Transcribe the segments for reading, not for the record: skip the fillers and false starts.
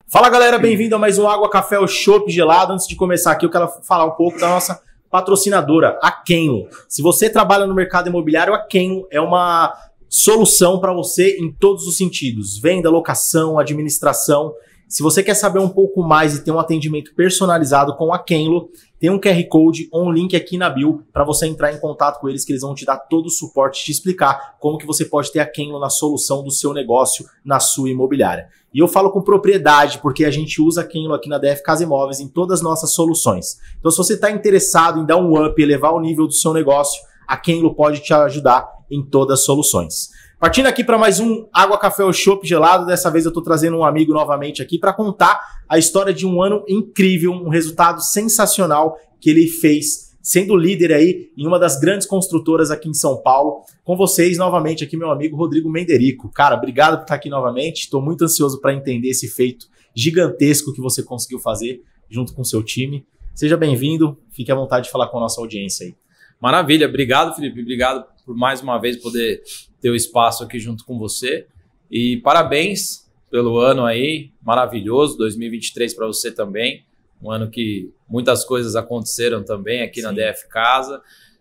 Fala galera, bem-vindo a mais um Água, Café ou Chopp Gelado. Antes de começar aqui, eu quero falar um pouco da nossa patrocinadora, a Kenlo. Se você trabalha no mercado imobiliário, a Kenlo é uma solução para você em todos os sentidos. Venda, locação, administração. Se você quer saber um pouco mais e ter um atendimento personalizado com a Kenlo, tem um QR Code ou um link aqui na bio para você entrar em contato com eles, que eles vão te dar todo o suporte, te explicar como que você pode ter a Kenlo na solução do seu negócio, na sua imobiliária. E eu falo com propriedade, porque a gente usa a Kenlo aqui na DF Casa Imóveis em todas as nossas soluções. Então, se você está interessado em dar um up, elevar o nível do seu negócio, a Kenlo pode te ajudar em todas as soluções. Partindo aqui para mais um Água, Café ou Chopp Gelado, dessa vez eu estou trazendo um amigo novamente aqui para contar a história de um ano incrível, um resultado sensacional que ele fez, sendo líder aí em uma das grandes construtoras aqui em São Paulo. Com vocês novamente aqui, meu amigo Rodrigo Menderico. Cara, obrigado por estar aqui novamente, estou muito ansioso para entender esse feito gigantesco que você conseguiu fazer junto com o seu time. Seja bem-vindo, fique à vontade de falar com a nossa audiência aí. Maravilha, obrigado Felipe, obrigado por mais uma vez poder ter o espaço aqui junto com você e parabéns pelo ano aí, maravilhoso, 2023 para você também, um ano que muitas coisas aconteceram também aqui na DF Casa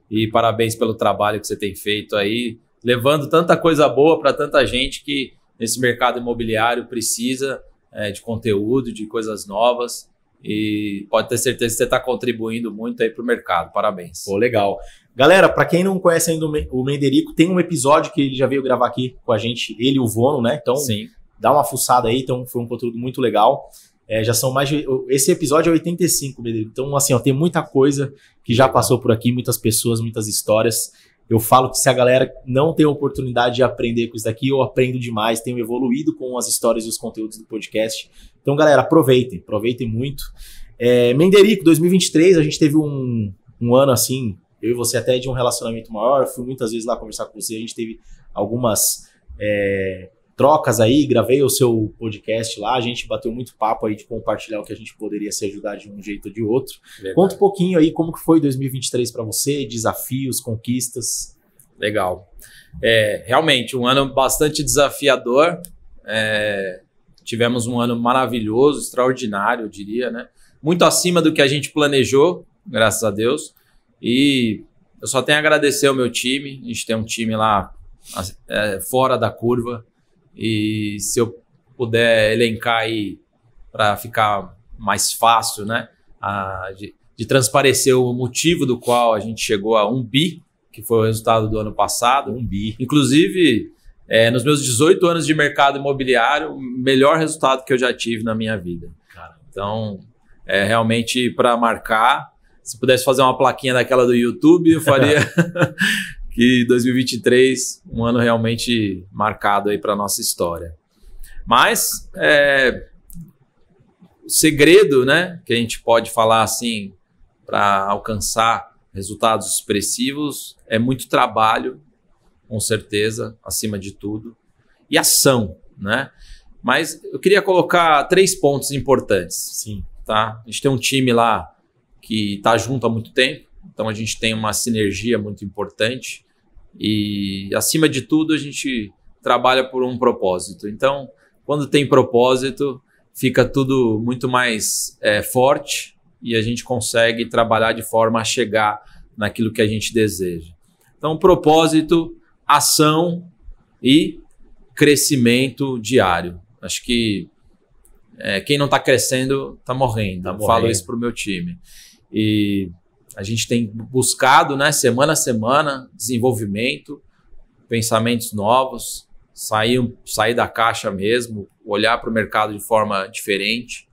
e parabéns pelo trabalho que você tem feito aí, levando tanta coisa boa para tanta gente que nesse mercado imobiliário precisa de conteúdo, de coisas novas. E pode ter certeza que você está contribuindo muito aí para o mercado. Parabéns. Pô, legal. Galera, para quem não conhece ainda o Menderico, tem um episódio que ele já veio gravar aqui com a gente, ele e o Vono, né? Então, sim, dá uma fuçada aí. Então, foi um conteúdo muito legal. Já são mais de... Esse episódio é 85, Menderico. Então, assim, ó, tem muita coisa que já passou por aqui, muitas pessoas, muitas histórias. Eu falo que se a galera não tem a oportunidade de aprender com isso daqui, eu aprendo demais, tenho evoluído com as histórias e os conteúdos do podcast. Então, galera, aproveitem muito. Menderico, 2023, a gente teve um ano assim, eu e você até de um relacionamento maior, eu fui muitas vezes lá conversar com você, a gente teve algumas trocas aí, gravei o seu podcast lá, a gente bateu muito papo aí de compartilhar o que a gente poderia se ajudar de um jeito ou de outro. Verdade. Conta um pouquinho aí como que foi 2023 para você, desafios, conquistas. Legal. Realmente, um ano bastante desafiador, tivemos um ano maravilhoso, extraordinário, eu diria, né? Muito acima do que a gente planejou, graças a Deus, e eu só tenho a agradecer ao meu time, a gente tem um time lá fora da curva, e se eu puder elencar aí para ficar mais fácil, né, de transparecer o motivo do qual a gente chegou a 1 bi, que foi o resultado do ano passado. 1 bi. Inclusive, nos meus 18 anos de mercado imobiliário, o melhor resultado que eu já tive na minha vida. Caramba. Então, realmente para marcar, se pudesse fazer uma plaquinha daquela do YouTube, eu faria... que 2023, um ano realmente marcado aí para a nossa história. Mas o segredo, né, que a gente pode falar assim, para alcançar resultados expressivos, é muito trabalho, com certeza, acima de tudo, e ação, né? Mas eu queria colocar 3 pontos importantes. Sim. Tá? A gente tem um time lá que está junto há muito tempo, então a gente tem uma sinergia muito importante e, acima de tudo, a gente trabalha por um propósito. Então, quando tem propósito, fica tudo muito mais forte e a gente consegue trabalhar de forma a chegar naquilo que a gente deseja. Então, propósito, ação e crescimento diário. Acho que quem não está crescendo está morrendo. Eu falo isso para o meu time. E a gente tem buscado, né, semana a semana, desenvolvimento, pensamentos novos, sair da caixa mesmo, olhar para o mercado de forma diferente.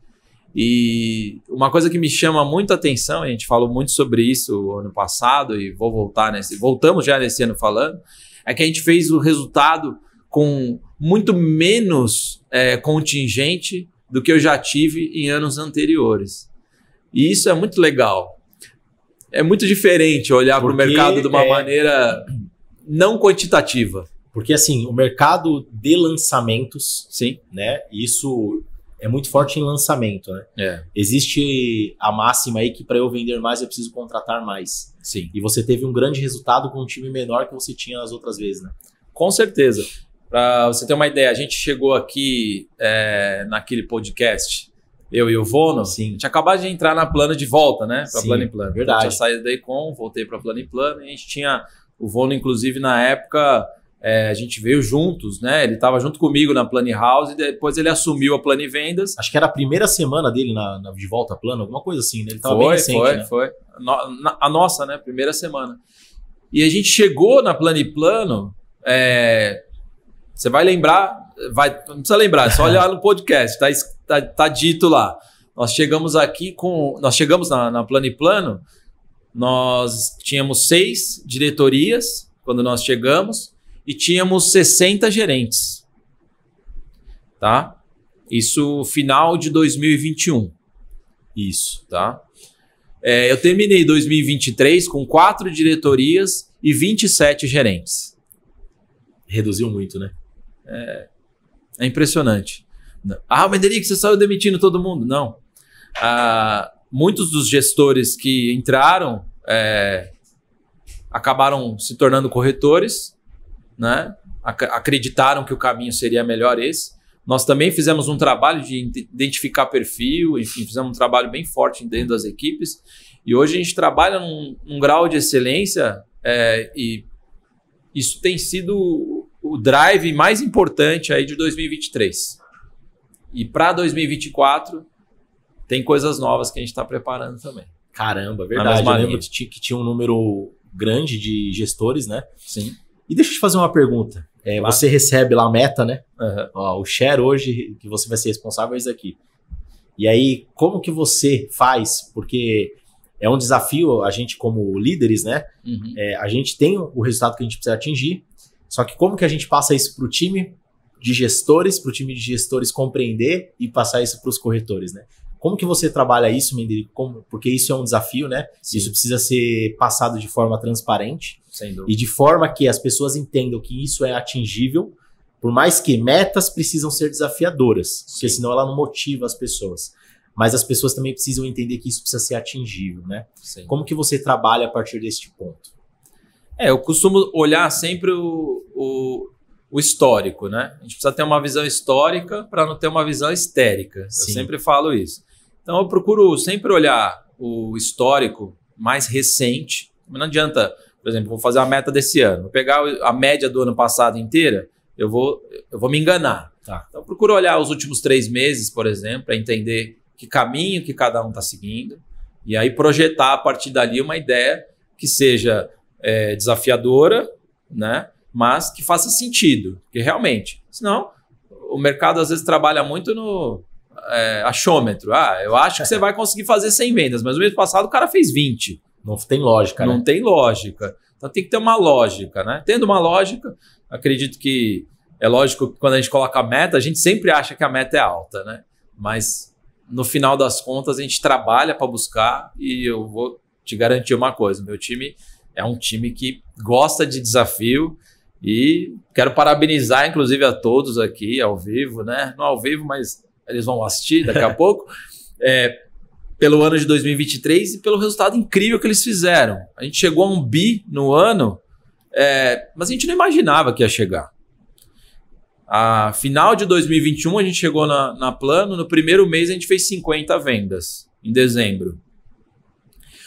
E uma coisa que me chama muito a atenção, a gente falou muito sobre isso ano passado e voltamos já nesse ano falando, é que a gente fez o resultado com muito menos contingente do que eu já tive em anos anteriores. E isso é muito legal. É muito diferente olhar para o mercado de uma maneira não quantitativa. Porque assim, o mercado de lançamentos, sim, né? Isso é muito forte em lançamento, né? Existe a máxima aí que para eu vender mais eu preciso contratar mais. Sim. E você teve um grande resultado com um time menor que você tinha nas outras vezes, né? Com certeza. Para você ter uma ideia, a gente chegou aqui naquele podcast, eu e o Vono, Sim. A gente acabou de entrar na Plano de volta, né? Para Plano e Plano. Verdade. Eu tinha saído da Econ, voltei para Plano e Plano, e a gente tinha o Vono, inclusive, na época, a gente veio juntos, né? Ele estava junto comigo na Plano House e depois ele assumiu a Plano e Vendas. Acho que era a primeira semana dele de volta a Plano, alguma coisa assim, né? Ele estava bem recente, né? Foi. A nossa, né? Primeira semana. E a gente chegou na Plano e Plano, você vai lembrar, não precisa lembrar, é só olhar no podcast, tá dito lá. Nós chegamos na Plano e Plano, nós tínhamos 6 diretorias quando nós chegamos e tínhamos 60 gerentes, tá? Isso final de 2021. Isso, tá? Eu terminei 2023 com 4 diretorias e 27 gerentes. Reduziu muito, né? É impressionante. Menderick, você saiu demitindo todo mundo? Não. Muitos dos gestores que entraram acabaram se tornando corretores, né? Acreditaram que o caminho seria melhor esse. Nós também fizemos um trabalho de identificar perfil, enfim, fizemos um trabalho bem forte dentro das equipes. E hoje a gente trabalha num grau de excelência e isso tem sido o drive mais importante aí de 2023. E para 2024 tem coisas novas que a gente está preparando também. Caramba, verdade. Eu lembro que tinha um número grande de gestores, né? Sim. E deixa eu te fazer uma pergunta. Você recebe lá a meta, né? Uhum. Ó, o share hoje, que você vai ser responsável, é isso aqui. E aí, como que você faz? Porque é um desafio, a gente como líderes, né? Uhum. A gente tem o resultado que a gente precisa atingir, só que como que a gente passa isso para o time de gestores, compreender e passar isso para os corretores, né? Como que você trabalha isso, Menderick? Porque isso é um desafio, né? Sim. Isso precisa ser passado de forma transparente. Sem dúvida. E de forma que as pessoas entendam que isso é atingível, por mais que metas precisam ser desafiadoras, porque senão ela não motiva as pessoas. Mas as pessoas também precisam entender que isso precisa ser atingível, né? Sim. Como que você trabalha a partir deste ponto? Eu costumo olhar sempre o histórico, né? A gente precisa ter uma visão histórica para não ter uma visão histérica. Sim. Eu sempre falo isso. Então eu procuro sempre olhar o histórico mais recente. Não adianta, por exemplo, vou fazer a meta desse ano, vou pegar a média do ano passado inteira, eu vou me enganar. Tá. Então eu procuro olhar os últimos 3 meses, por exemplo, para entender que caminho que cada um está seguindo e aí projetar a partir dali uma ideia que seja desafiadora, né? Mas que faça sentido, porque realmente, senão o mercado às vezes trabalha muito no achômetro. Eu acho que você vai conseguir fazer 100 vendas, mas no mês passado o cara fez 20. Não tem lógica, né? Não tem lógica. Então tem que ter uma lógica, né? Tendo uma lógica, acredito que é lógico que quando a gente coloca a meta, a gente sempre acha que a meta é alta, né? Mas no final das contas a gente trabalha para buscar e eu vou te garantir uma coisa, meu time é um time que gosta de desafio e quero parabenizar inclusive a todos aqui ao vivo, né? Não ao vivo, mas eles vão assistir daqui a pouco, pelo ano de 2023 e pelo resultado incrível que eles fizeram. A gente chegou a 1 bi no ano, mas a gente não imaginava que ia chegar. A final de 2021 a gente chegou na Plano, no primeiro mês a gente fez 50 vendas, em dezembro.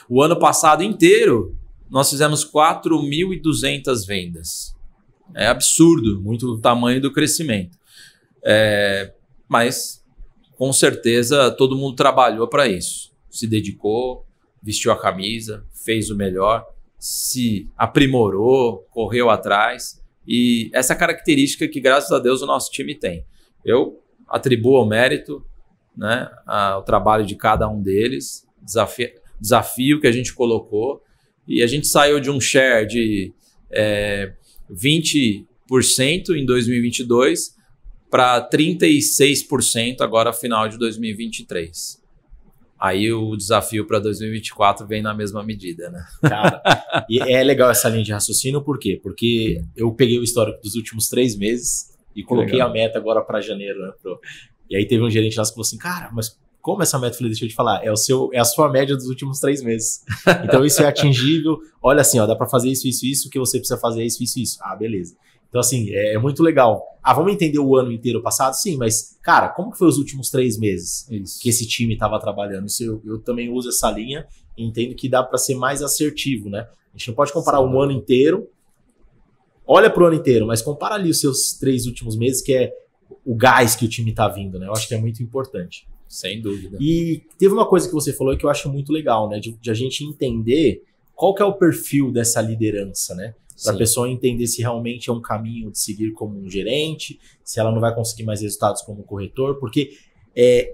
O ano passado inteiro nós fizemos 4.200 vendas. É absurdo, muito o tamanho do crescimento. Mas, com certeza, todo mundo trabalhou para isso. Se dedicou, vestiu a camisa, fez o melhor, se aprimorou, correu atrás. E essa característica que, graças a Deus, o nosso time tem. Eu atribuo ao mérito, né, ao trabalho de cada um deles, desafio que a gente colocou. E a gente saiu de um share de 20% em 2022 para 36% agora, final de 2023. Aí o desafio para 2024 vem na mesma medida, né? Cara, e é legal essa linha de raciocínio, por quê? Porque eu peguei o histórico dos últimos 3 meses e coloquei a meta agora para janeiro, né, E aí teve um gerente lá que falou assim, cara, mas como essa meta? Eu falei, deixa eu te falar, é a sua média dos últimos 3 meses. Então isso é atingível. Olha assim, ó, dá para fazer isso, o que você precisa fazer é isso. Ah, beleza. Então assim, é muito legal. Ah, vamos entender o ano inteiro passado? Sim, mas, cara, como que foi os últimos 3 meses que esse time estava trabalhando? Isso eu também uso essa linha e entendo que dá para ser mais assertivo, né? A gente não pode comparar um ano inteiro. Olha pro ano inteiro, mas compara ali os seus 3 últimos meses, que é o gás que o time tá vindo, né? Eu acho que é muito importante. Sem dúvida. E teve uma coisa que você falou que eu acho muito legal, né? De a gente entender qual que é o perfil dessa liderança, né? Para a pessoa entender se realmente é um caminho de seguir como um gerente, se ela não vai conseguir mais resultados como corretor, porque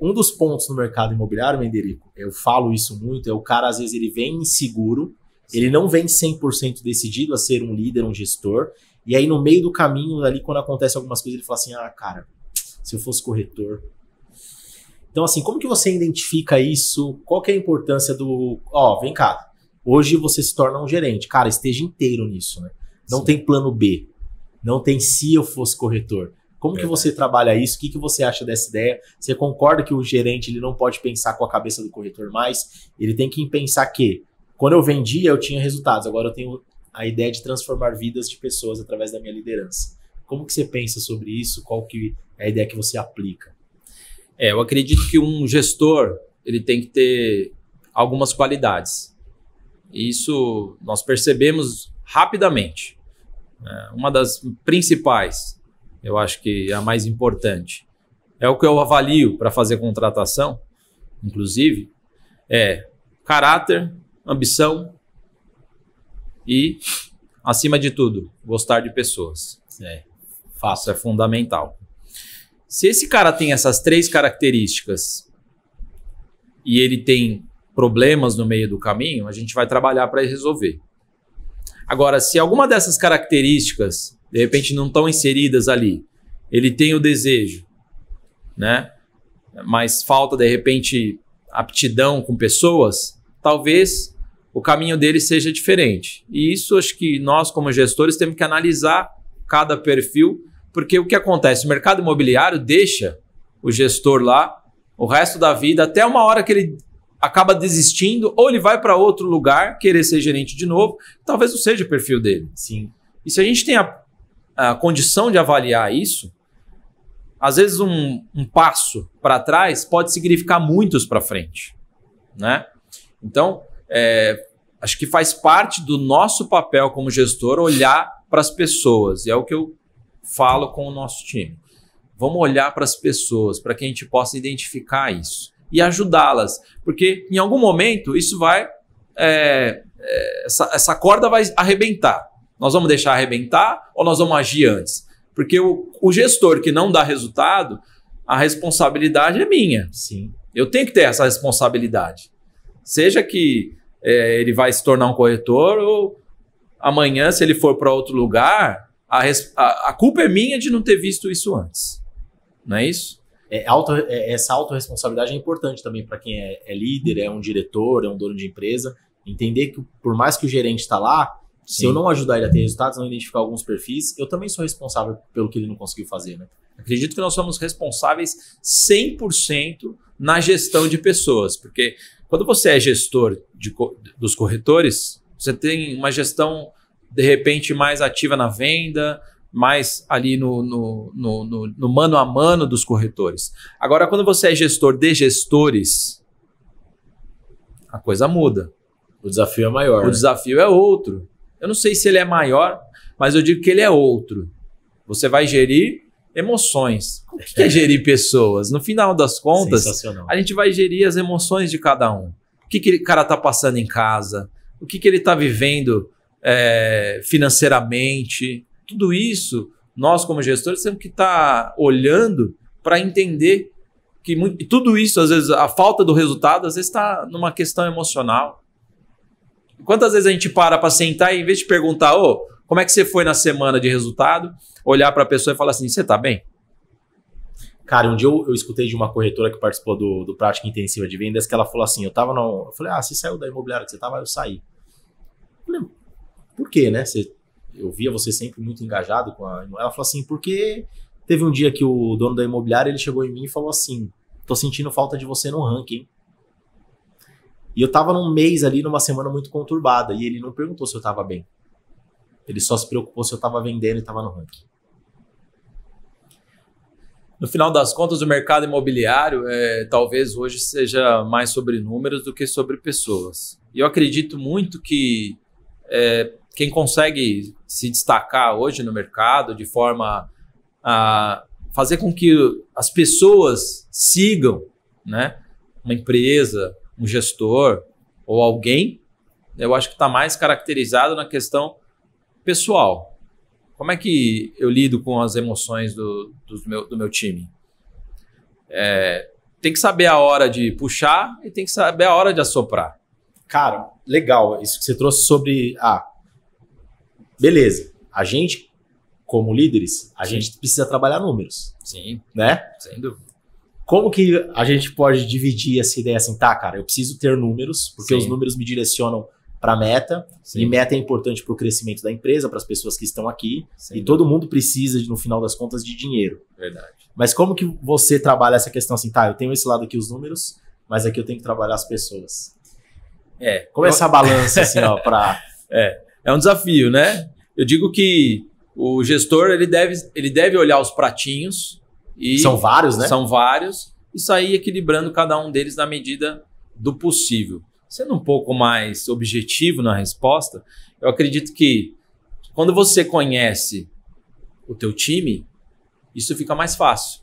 um dos pontos no mercado imobiliário, Menderico, eu falo isso muito, é o cara, às vezes, ele vem inseguro, ele não vem 100% decidido a ser um líder, um gestor, e aí no meio do caminho, ali, quando acontece algumas coisas, ele fala assim, cara, se eu fosse corretor... Então, assim, como que você identifica isso? Qual que é a importância vem cá, hoje você se torna um gerente. Cara, esteja inteiro nisso, né? Não Sim. tem plano B. Não tem se eu fosse corretor. Como que você trabalha isso? O que você acha dessa ideia? Você concorda que o gerente ele não pode pensar com a cabeça do corretor mais? Ele tem que pensar que, quando eu vendia, eu tinha resultados. Agora eu tenho a ideia de transformar vidas de pessoas através da minha liderança. Como que você pensa sobre isso? Qual que é a ideia que você aplica? Eu acredito que um gestor ele tem que ter algumas qualidades. Isso nós percebemos rapidamente. Uma das principais, eu acho que é a mais importante, é o que eu avalio para fazer contratação, inclusive, é caráter, ambição e, acima de tudo, gostar de pessoas. Isso é fundamental. Se esse cara tem essas 3 características e ele tem problemas no meio do caminho, a gente vai trabalhar para resolver. Agora, se alguma dessas características, de repente, não estão inseridas ali, ele tem o desejo, né? Mas falta, de repente, aptidão com pessoas, talvez o caminho dele seja diferente. E isso acho que nós, como gestores, temos que analisar cada perfil. Porque o que acontece? O mercado imobiliário deixa o gestor lá o resto da vida, até uma hora que ele acaba desistindo, ou ele vai para outro lugar, querer ser gerente de novo, talvez não seja o perfil dele. Sim. E se a gente tem a condição de avaliar isso, às vezes um passo para trás pode significar muitos para frente, né? Então, acho que faz parte do nosso papel como gestor olhar para as pessoas, e é o que eu falo com o nosso time. Vamos olhar para as pessoas, para que a gente possa identificar isso e ajudá-las, porque em algum momento isso vai, essa corda vai arrebentar. Nós vamos deixar arrebentar ou nós vamos agir antes? Porque o gestor que não dá resultado, a responsabilidade é minha. Sim. Eu tenho que ter essa responsabilidade. Seja que ele vai se tornar um corretor ou amanhã, se ele for para outro lugar, a culpa é minha de não ter visto isso antes. Não é isso? Essa autorresponsabilidade é importante também para quem é líder, é um diretor, é um dono de empresa. Entender que por mais que o gerente está lá, Sim. se eu não ajudar ele a ter resultados, não identificar alguns perfis, eu também sou responsável pelo que ele não conseguiu fazer, né? Acredito que nós somos responsáveis 100% na gestão de pessoas. Porque quando você é gestor dos corretores, você tem uma gestão de repente mais ativa na venda, mais ali no mano a mano dos corretores. Agora, quando você é gestor de gestores, a coisa muda. O desafio é maior. O desafio é outro. Eu não sei se ele é maior, mas eu digo que ele é outro. Você vai gerir emoções. O que é gerir pessoas? No final das contas, a gente vai gerir as emoções de cada um. O que o cara está passando em casa? O que ele está vivendo financeiramente, tudo isso, nós como gestores temos que estar olhando para entender que tudo isso, às vezes, a falta do resultado, às vezes está numa questão emocional. Quantas vezes a gente para sentar e, em vez de perguntar, como é que você foi na semana de resultado, olhar para a pessoa e falar assim, você está bem? Cara, um dia eu escutei de uma corretora que participou do Prática Intensiva de Vendas, que ela falou assim, eu falei, você saiu da imobiliária que você estava? Eu saí. Eu falei, por quê, né? Eu via você sempre muito engajado com ela falou assim, porque Teve um dia que o dono da imobiliária, ele chegou em mim e falou assim, tô sentindo falta de você no ranking. E eu tava num mês ali, numa semana muito conturbada, e ele não perguntou se eu tava bem. Ele só se preocupou se eu tava vendendo e tava no ranking. No final das contas, o mercado imobiliário talvez hoje seja mais sobre números do que sobre pessoas. E eu acredito muito que quem consegue se destacar hoje no mercado de forma a fazer com que as pessoas sigam, né, uma empresa, um gestor ou alguém, eu acho que está mais caracterizado na questão pessoal. Como é que eu lido com as emoções do meu time? Tem que saber a hora de puxar e tem que saber a hora de assoprar. Cara, legal. Isso que você trouxe sobre... beleza. A gente, como líderes, a gente precisa trabalhar números. Sim. Né? Sem dúvida. Como que a gente pode dividir essa ideia assim? Tá, cara, eu preciso ter números, porque os números me direcionam para meta, e meta é importante para o crescimento da empresa, para as pessoas que estão aqui, e todo mundo precisa, no final das contas, de dinheiro. Verdade. Mas como que você trabalha essa questão assim? Tá, eu tenho esse lado aqui, os números, mas aqui eu tenho que trabalhar as pessoas. Como é essa balança, assim, ó, para... É um desafio, né? Eu digo que o gestor, ele deve olhar os pratinhos, e são vários, né? São vários, e sair equilibrando cada um deles na medida do possível. Sendo um pouco mais objetivo na resposta, eu acredito que quando você conhece o teu time, isso fica mais fácil.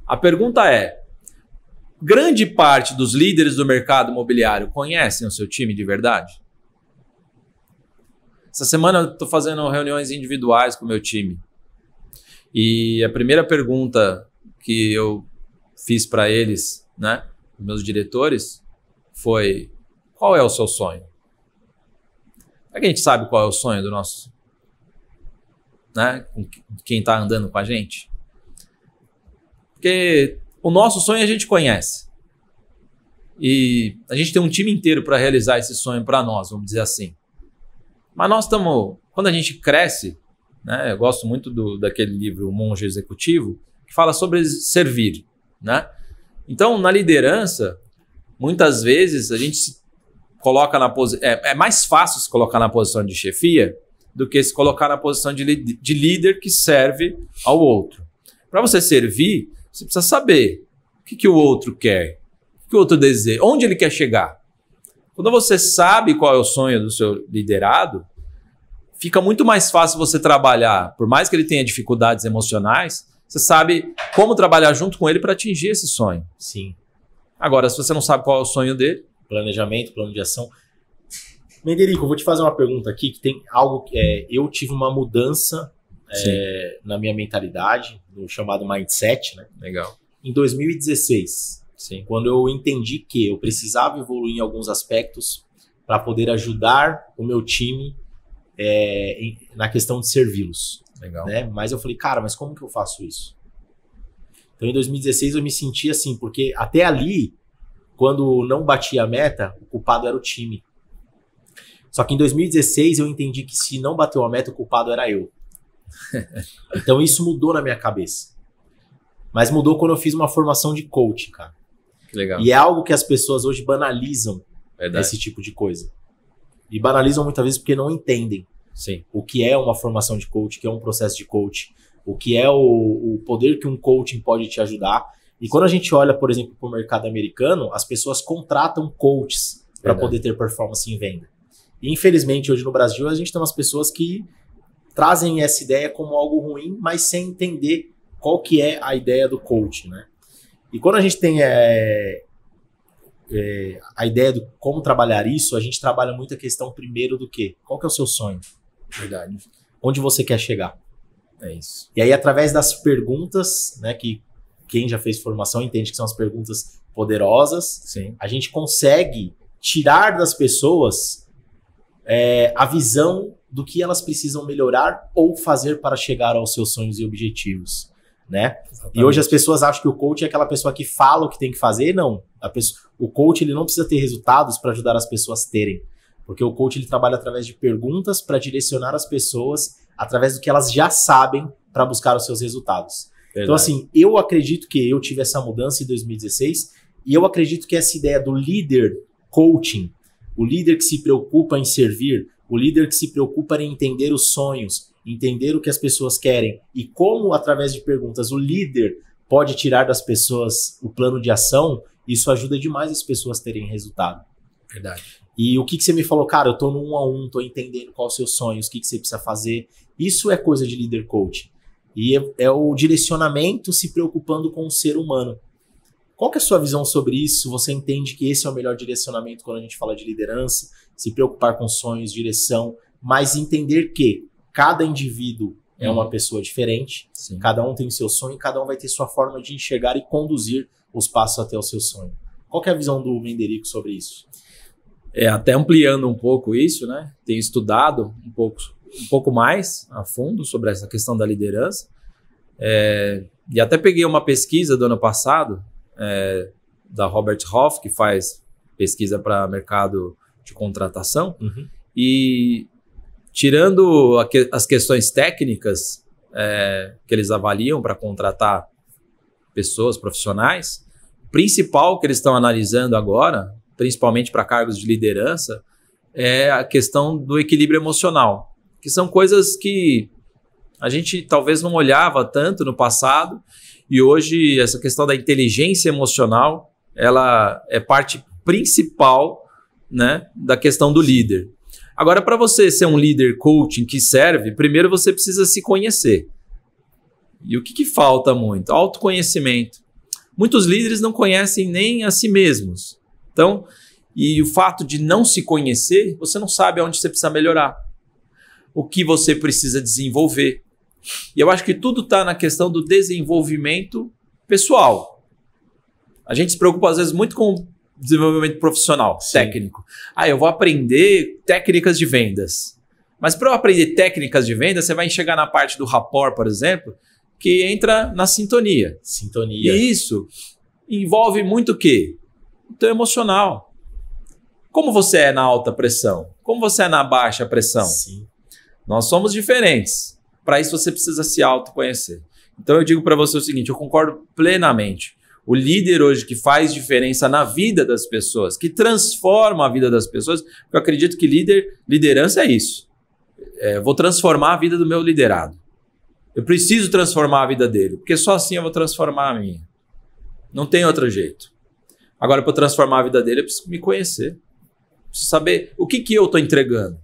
A pergunta é, grande parte dos líderes do mercado imobiliário conhecem o seu time de verdade? Essa semana eu estou fazendo reuniões individuais com o meu time. E a primeira pergunta que eu fiz para eles, né, meus diretores, foi: qual é o seu sonho? Será que a gente sabe qual é o sonho do nosso, né, quem está andando com a gente? Porque o nosso sonho a gente conhece. E a gente tem um time inteiro para realizar esse sonho para nós, vamos dizer assim. Mas nós estamos, quando a gente cresce, né, eu gosto muito daquele livro O Monge Executivo, que fala sobre servir, né? Então, na liderança, muitas vezes a gente se coloca na posição... É mais fácil se colocar na posição de chefia do que se colocar na posição de líder que serve ao outro. Para você servir, você precisa saber o que o outro quer, o que o outro deseja, onde ele quer chegar. Quando você sabe qual é o sonho do seu liderado, fica muito mais fácil você trabalhar, por mais que ele tenha dificuldades emocionais, você sabe como trabalhar junto com ele para atingir esse sonho. Sim. Agora, se você não sabe qual é o sonho dele... Planejamento, plano de ação. Menderico, eu vou te fazer uma pergunta aqui, que tem algo que eu tive uma mudança na minha mentalidade, no chamado mindset, né? Legal. Em 2016, sim, quando eu entendi que eu precisava evoluir em alguns aspectos para poder ajudar o meu time na questão de servi-los. Legal. Né? Mas eu falei, cara, mas como que eu faço isso? Então, em 2016, eu me senti assim, porque até ali, quando não batia a meta, o culpado era o time. Só que em 2016, eu entendi que se não bateu a meta, o culpado era eu. Então, isso mudou na minha cabeça. Mas mudou quando eu fiz uma formação de coach, cara. Que legal. E é algo que as pessoas hoje banalizam. Verdade. Esse tipo de coisa. E banalizam muitas vezes porque não entendem. Sim. O que é uma formação de coach, o que é um processo de coach, o que é o poder que um coaching pode te ajudar. E quando a gente olha, por exemplo, para o mercado americano, as pessoas contratam coaches para poder ter performance em venda. E infelizmente hoje no Brasil a gente tem umas pessoas que trazem essa ideia como algo ruim, mas sem entender qual que é a ideia do coaching, né? E quando a gente tem a ideia de como trabalhar isso, a gente trabalha muito a questão primeiro do quê? Qual que é o seu sonho? Verdade. Onde você quer chegar? É isso. E aí, através das perguntas, né, que quem já fez formação entende que são as perguntas poderosas, sim, a gente consegue tirar das pessoas a visão do que elas precisam melhorar ou fazer para chegar aos seus sonhos e objetivos, né? Exatamente. E hoje as pessoas acham que o coach é aquela pessoa que fala o que tem que fazer. Não. O coach ele não precisa ter resultados para ajudar as pessoas a terem. Porque o coach ele trabalha através de perguntas para direcionar as pessoas através do que elas já sabem para buscar os seus resultados. Então, assim, eu acredito que eu tive essa mudança em 2016 e eu acredito que essa ideia do líder coaching, o líder que se preocupa em servir, o líder que se preocupa em entender os sonhos, entender o que as pessoas querem e como, através de perguntas, o líder pode tirar das pessoas o plano de ação, isso ajuda demais as pessoas a terem resultado. Verdade. E o que você me falou, cara, eu tô no 1-a-1, tô entendendo quais os seus sonhos, o que você precisa fazer. Isso é coisa de líder coach. E é o direcionamento se preocupando com o ser humano. Qual que é a sua visão sobre isso? Você entende que esse é o melhor direcionamento quando a gente fala de liderança? Se preocupar com sonhos, direção, mas entender que cada indivíduo é uma pessoa diferente, sim, cada um tem o seu sonho, cada um vai ter sua forma de enxergar e conduzir os passos até o seu sonho. Qual que é a visão do Menderico sobre isso? Até ampliando um pouco isso, né? Tenho estudado um pouco mais a fundo sobre essa questão da liderança. E até peguei uma pesquisa do ano passado, da Robert Half, que faz pesquisa para mercado de contratação. Uhum. E tirando as questões técnicas que eles avaliam para contratar pessoas profissionais, o principal que eles estão analisando agora, principalmente para cargos de liderança, é a questão do equilíbrio emocional, que são coisas que a gente talvez não olhava tanto no passado, e hoje essa questão da inteligência emocional, ela é parte principal, né, da questão do líder. Agora, para você ser um líder coaching que serve, primeiro você precisa se conhecer. E o que falta muito? Autoconhecimento. Muitos líderes não conhecem nem a si mesmos. Então, e o fato de não se conhecer, você não sabe aonde você precisa melhorar, o que você precisa desenvolver. E eu acho que tudo está na questão do desenvolvimento pessoal. A gente se preocupa, às vezes, muito com desenvolvimento profissional, sim, técnico. Eu vou aprender técnicas de vendas. Mas para eu aprender técnicas de vendas, você vai chegar na parte do rapport, por exemplo, que entra na sintonia. Sintonia. E isso envolve muito o quê? O teu emocional. Como você é na alta pressão? Como você é na baixa pressão? Sim. Nós somos diferentes. Para isso você precisa se autoconhecer. Então eu digo para você o seguinte, eu concordo plenamente. O líder hoje que faz diferença na vida das pessoas, que transforma a vida das pessoas, eu acredito que liderança é isso. Vou transformar a vida do meu liderado. Eu preciso transformar a vida dele, porque só assim eu vou transformar a minha. Não tem outro jeito. Agora, para transformar a vida dele, eu preciso me conhecer. Preciso saber o que eu estou entregando.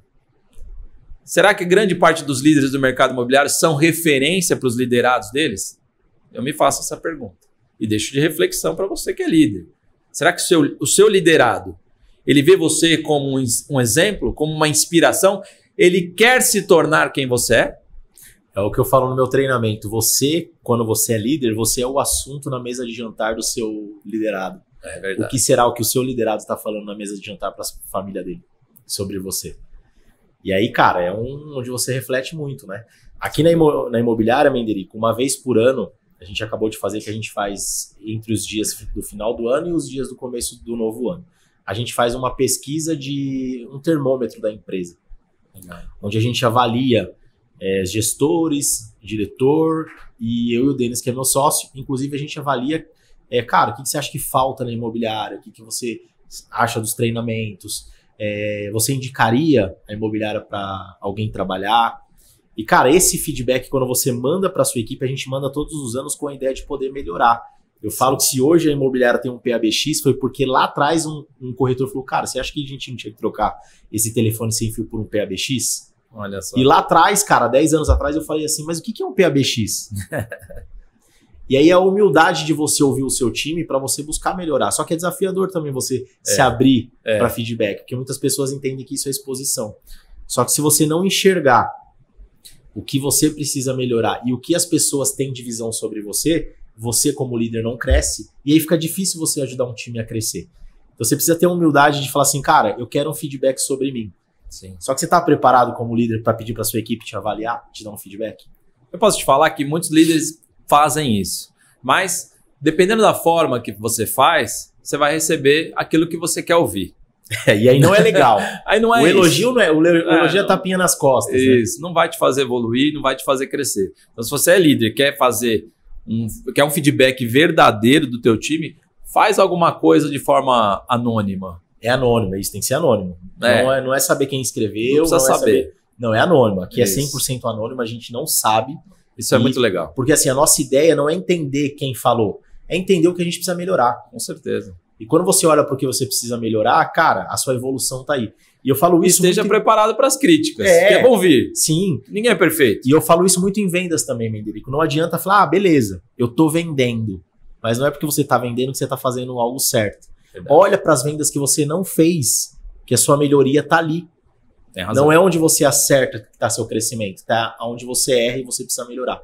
Será que grande parte dos líderes do mercado imobiliário são referência para os liderados deles? Eu me faço essa pergunta. E deixo de reflexão para você que é líder. Será que o seu liderado, ele vê você como um exemplo, como uma inspiração? Ele quer se tornar quem você é? É o que eu falo no meu treinamento. Você, quando você é líder, você é o assunto na mesa de jantar do seu liderado. É verdade. O que será o que o seu liderado está falando na mesa de jantar para a família dele sobre você? E aí, cara, é onde você reflete muito, né? Aqui na imobiliária, Menderico, uma vez por ano, a gente acabou de fazer, que a gente faz entre os dias do final do ano e os dias do começo do novo ano. A gente faz uma pesquisa de um termômetro da empresa, onde a gente avalia gestores, diretor, e eu e o Denis, que é meu sócio. Inclusive, a gente avalia, cara, o que você acha que falta na imobiliária? O que você acha dos treinamentos? Você indicaria a imobiliária para alguém trabalhar? E, cara, esse feedback, quando você manda para sua equipe, a gente manda todos os anos com a ideia de poder melhorar. Eu falo que se hoje a imobiliária tem um PABX, foi porque lá atrás um corretor falou, cara, você acha que a gente não tinha que trocar esse telefone sem fio por um PABX? Olha só. E lá atrás, cara, 10 anos atrás, eu falei assim, mas o que é um PABX? E aí a humildade de você ouvir o seu time para você buscar melhorar. Só que é desafiador também você se abrir para feedback, porque muitas pessoas entendem que isso é exposição. Só que se você não enxergar o que você precisa melhorar e o que as pessoas têm de visão sobre você, você como líder não cresce, e aí fica difícil você ajudar um time a crescer. Então você precisa ter a humildade de falar assim, cara, eu quero um feedback sobre mim. Sim. Só que você está preparado como líder para pedir para sua equipe te avaliar, te dar um feedback? Eu posso te falar que muitos líderes fazem isso, mas dependendo da forma que você faz, você vai receber aquilo que você quer ouvir. E aí não é legal. Aí não é o isso. elogio não é, o elogio é tapinha nas costas. Isso, né? Não vai te fazer evoluir, não vai te fazer crescer. Então, se você é líder, quer fazer quer um feedback verdadeiro do teu time, faz alguma coisa de forma anônima. É anônimo, isso tem que ser anônimo. Não é saber quem escreveu. Não precisa saber. Não, é anônimo. Aqui é 100% anônimo, a gente não sabe. Isso é muito legal. Porque assim, a nossa ideia não é entender quem falou, é entender o que a gente precisa melhorar. Com certeza. E quando você olha para o que você precisa melhorar, cara, a sua evolução tá aí. E eu falo isso. Esteja preparado para as críticas. Que é bom vir. Sim. Ninguém é perfeito. E eu falo isso muito em vendas também, Menderico. Não adianta falar, beleza, eu tô vendendo. Mas não é porque você tá vendendo que você tá fazendo algo certo. Verdade. Olha para as vendas que você não fez, que a sua melhoria tá ali. Tem razão. Não é onde você acerta que tá seu crescimento, tá onde você erra e você precisa melhorar.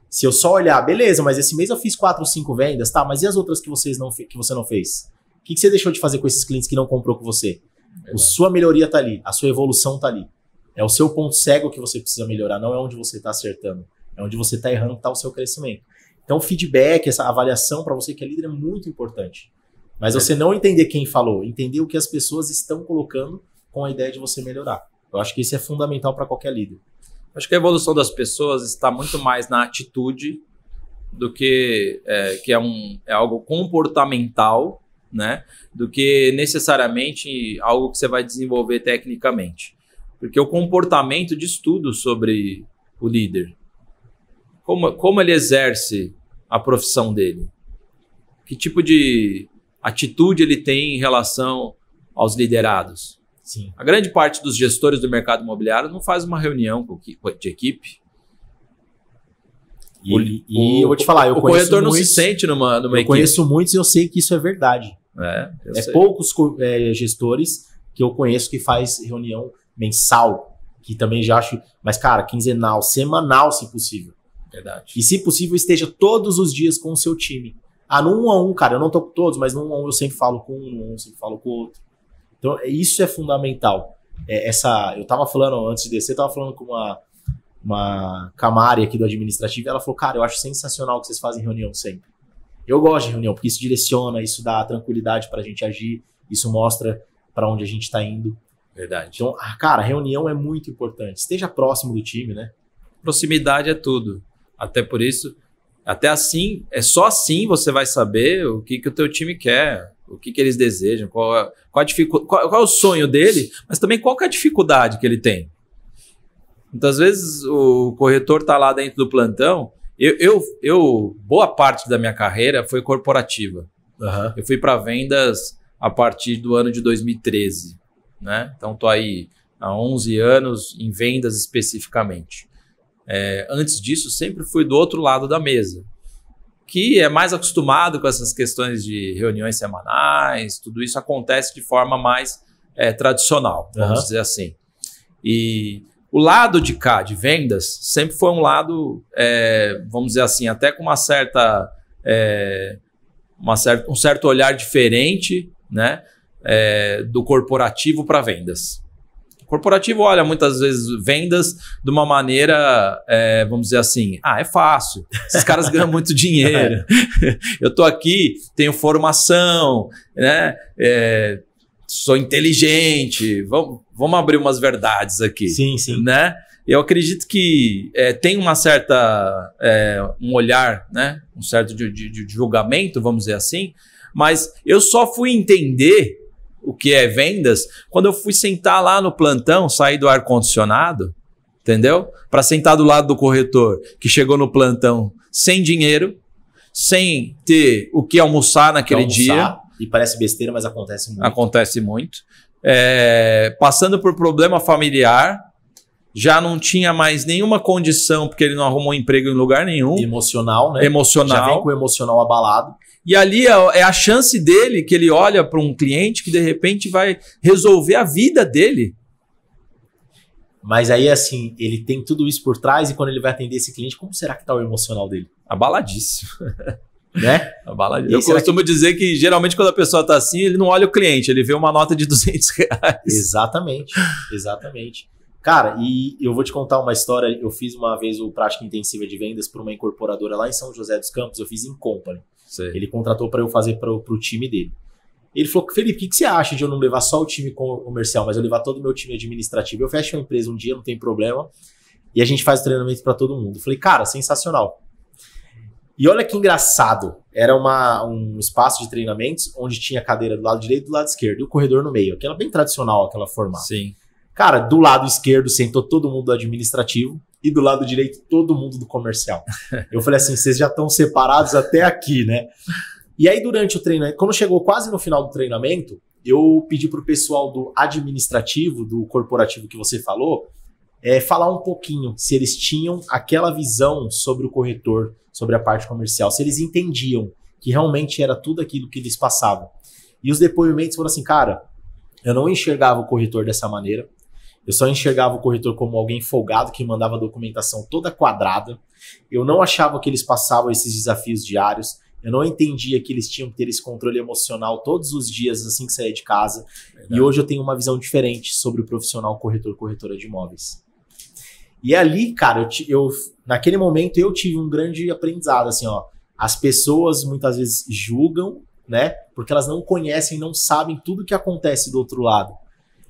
Se eu só olhar, beleza, mas esse mês eu fiz 4 ou 5 vendas, tá, mas e as outras que você não fez? O que você deixou de fazer com esses clientes que não comprou com você? A sua melhoria tá ali, a sua evolução tá ali. É o seu ponto cego que você precisa melhorar, não é onde você tá acertando. É onde você tá errando que tá o seu crescimento. Então, feedback, essa avaliação para você que é líder é muito importante. Mas você não entender quem falou, entender o que as pessoas estão colocando com a ideia de você melhorar. Eu acho que isso é fundamental para qualquer líder. Acho que a evolução das pessoas está muito mais na atitude do que é algo comportamental, né? Do que necessariamente algo que você vai desenvolver tecnicamente. Porque o comportamento diz tudo sobre o líder. Como ele exerce a profissão dele? Que tipo de atitude ele tem em relação aos liderados? Sim. A grande parte dos gestores do mercado imobiliário não faz uma reunião de equipe. E eu vou te falar, o corretor não se sente numa equipe. Eu conheço muitos e eu sei que isso é verdade. Poucos gestores que eu conheço que faz reunião mensal, que também já acho, mas cara, quinzenal, semanal, se possível. Verdade. E se possível, esteja todos os dias com o seu time. No 1 a 1, cara, eu não tô com todos, mas no 1 a 1 eu sempre falo com um, eu sempre falo com o outro. Então, isso é fundamental. Eu tava falando, antes de descer, eu tava falando com uma camária aqui do administrativo, e ela falou, cara, eu acho sensacional que vocês fazem reunião sempre. Eu gosto de reunião, porque isso direciona, isso dá tranquilidade pra gente agir, isso mostra pra onde a gente tá indo. Verdade. Então, cara, reunião é muito importante. Esteja próximo do time, né? Proximidade é tudo. Até por isso, até assim, só assim você vai saber o que o teu time quer, o que eles desejam, qual é o sonho dele, mas também qual que é a dificuldade que ele tem. Muitas vezes o corretor está lá dentro do plantão. Boa parte da minha carreira foi corporativa. Uhum. Eu fui para vendas a partir do ano de 2013. Né? Então estou aí há 11 anos em vendas especificamente. Antes disso, sempre fui do outro lado da mesa, que é mais acostumado com essas questões de reuniões semanais, tudo isso acontece de forma mais tradicional, vamos dizer assim. E o lado de cá, de vendas, sempre foi um lado, vamos dizer assim, até com um certo olhar diferente, né, do corporativo para vendas. O corporativo olha muitas vezes vendas de uma maneira, vamos dizer assim, é fácil, esses caras ganham muito dinheiro, eu estou aqui, tenho formação, né? Sou inteligente, vamos abrir umas verdades aqui. Sim, sim. Né? Eu acredito que tem uma certa, um olhar, né? Um certo de julgamento, vamos dizer assim, mas eu só fui entender o que é vendas quando eu fui sentar lá no plantão, sair do ar-condicionado, entendeu? Para sentar do lado do corretor que chegou no plantão sem dinheiro, sem ter o que almoçar naquele dia. E parece besteira, mas acontece muito. Acontece muito. Passando por problema familiar, já não tinha mais nenhuma condição, porque ele não arrumou emprego em lugar nenhum. Emocional, né? Emocional. Já vem com o emocional abalado. E ali é a chance dele, que ele olha para um cliente que de repente vai resolver a vida dele. Mas aí, assim, ele tem tudo isso por trás e quando ele vai atender esse cliente, como será que está o emocional dele? Abaladíssimo. Né? Eu costumo dizer que geralmente quando a pessoa está assim, ele não olha o cliente, ele vê uma nota de R$200. Exatamente, exatamente. Cara, e eu vou te contar uma história. Eu fiz uma vez o Prática Intensiva de Vendas para uma incorporadora lá em São José dos Campos. Eu fiz em Company. Sei. Ele contratou para eu fazer para o time dele. Ele falou, Felipe, o que você acha de eu não levar só o time comercial, mas eu levar todo o meu time administrativo? Eu fecho a empresa um dia, não tem problema, e a gente faz o treinamento para todo mundo. Eu falei, cara, sensacional. E olha que engraçado, era um espaço de treinamentos onde tinha cadeira do lado direito e do lado esquerdo, e o corredor no meio, aquela bem tradicional, aquela formato. Sim. Cara, do lado esquerdo sentou todo mundo do administrativo e do lado direito todo mundo do comercial. Eu falei assim, vocês já estão separados até aqui, né? E aí durante o treinamento, quando chegou quase no final do treinamento, eu pedi pro pessoal do administrativo, do corporativo que você falou, falar um pouquinho se eles tinham aquela visão sobre o corretor, sobre a parte comercial, se eles entendiam que realmente era tudo aquilo que eles passavam. E os depoimentos foram assim, cara, eu não enxergava o corretor dessa maneira, eu só enxergava o corretor como alguém folgado que mandava a documentação toda quadrada, eu não achava que eles passavam esses desafios diários, eu não entendia que eles tinham que ter esse controle emocional todos os dias assim que saía de casa. Verdade. E hoje eu tenho uma visão diferente sobre o profissional corretor, corretora de imóveis. E ali, cara, naquele momento eu tive um grande aprendizado, assim, ó. As pessoas muitas vezes julgam, né? Porque elas não conhecem, não sabem tudo que acontece do outro lado.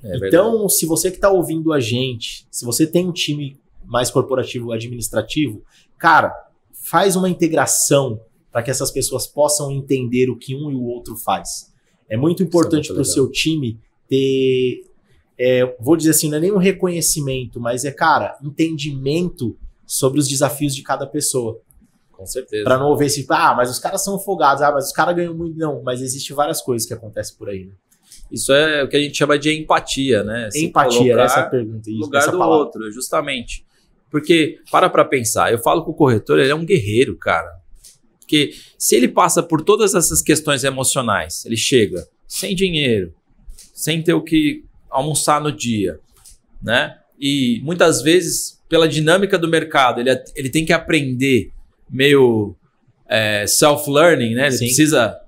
Então, verdade. Se você que está ouvindo a gente, se você tem um time mais corporativo, administrativo, cara, faz uma integração para que essas pessoas possam entender o que um e o outro faz. É muito importante para o seu time ter, vou dizer assim, não é nem um reconhecimento, mas cara, entendimento sobre os desafios de cada pessoa. Com certeza. Para não ouvir esse, mas os caras são folgados, mas os caras ganham muito. Não, mas existem várias coisas que acontecem por aí, né? Isso é o que a gente chama de empatia, né? Empatia, era essa a pergunta. No lugar do outro, justamente. Porque, para pensar, eu falo que o corretor, ele é um guerreiro, cara. Porque se ele passa por todas essas questões emocionais, ele chega sem dinheiro, sem ter o que almoçar no dia, né? E muitas vezes, pela dinâmica do mercado, ele tem que aprender meio self-learning, né? Ele Sim. precisa